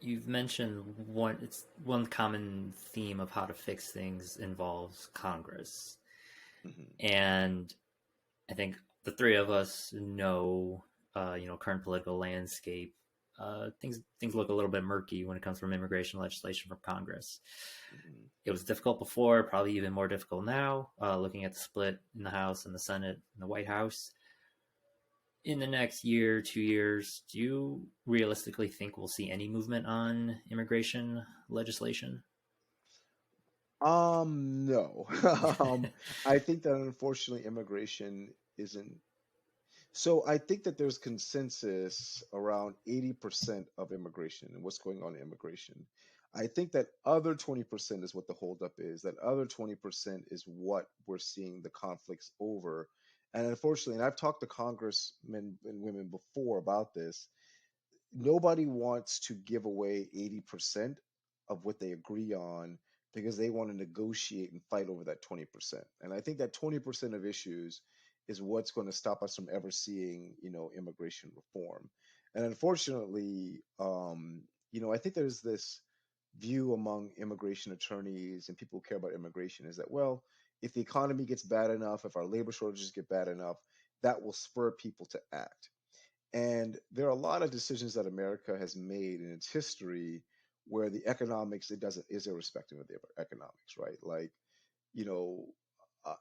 You've mentioned one common theme of how to fix things involves Congress. Mm-hmm. And I think the three of us know, current political landscape. Things look a little bit murky when it comes from immigration legislation from Congress. Mm-hmm. It was difficult before, probably even more difficult now, looking at the split in the House and the Senate and the White House. In the next year, 2 years, do you realistically think we'll see any movement on immigration legislation? No. I think that unfortunately immigration isn't. So I think that there's consensus around 80% of immigration and what's going on in immigration. I think that other 20% is what the holdup is. That other 20% is what we're seeing the conflicts over. And unfortunately, and I've talked to congressmen and women before about this, nobody wants to give away 80% of what they agree on because they want to negotiate and fight over that 20%. And I think that 20% of issues is what's going to stop us from ever seeing, immigration reform. And unfortunately, I think there's this view among immigration attorneys and people who care about immigration is that, well, if the economy gets bad enough, if our labor shortages get bad enough, that will spur people to act. And there are a lot of decisions that America has made in its history where the economics it doesn't is irrespective of the economics, right? Like, you know,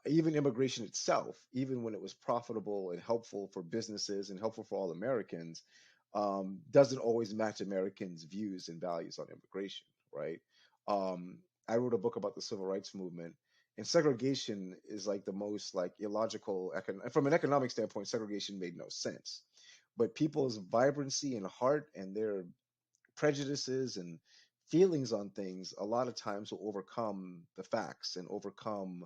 even immigration itself, even when it was profitable and helpful for businesses and helpful for all Americans, doesn't always match Americans' views and values on immigration, right? I wrote a book about the civil rights movement, and segregation is like the most like illogical. From an economic standpoint, segregation made no sense, but people's vibrancy and heart and their prejudices and feelings on things a lot of times will overcome the facts and overcome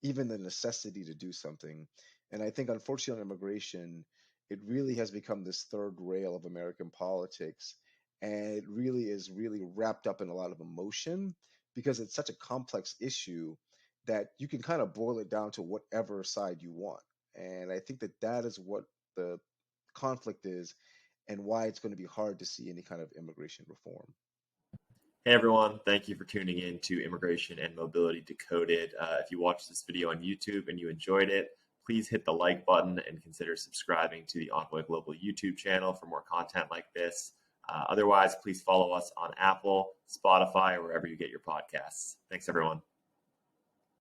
even the necessity to do something. And I think, unfortunately, on immigration, it really has become this third rail of American politics. And it really is really wrapped up in a lot of emotion because it's such a complex issue that you can kind of boil it down to whatever side you want. And I think that that is what the conflict is and why it's going to be hard to see any kind of immigration reform. Hey everyone, thank you for tuning in to Immigration and Mobility Decoded. If you watched this video on YouTube and you enjoyed it, please hit the like button and consider subscribing to the Envoy Global YouTube channel for more content like this. Otherwise, please follow us on Apple, Spotify, or wherever you get your podcasts. Thanks everyone.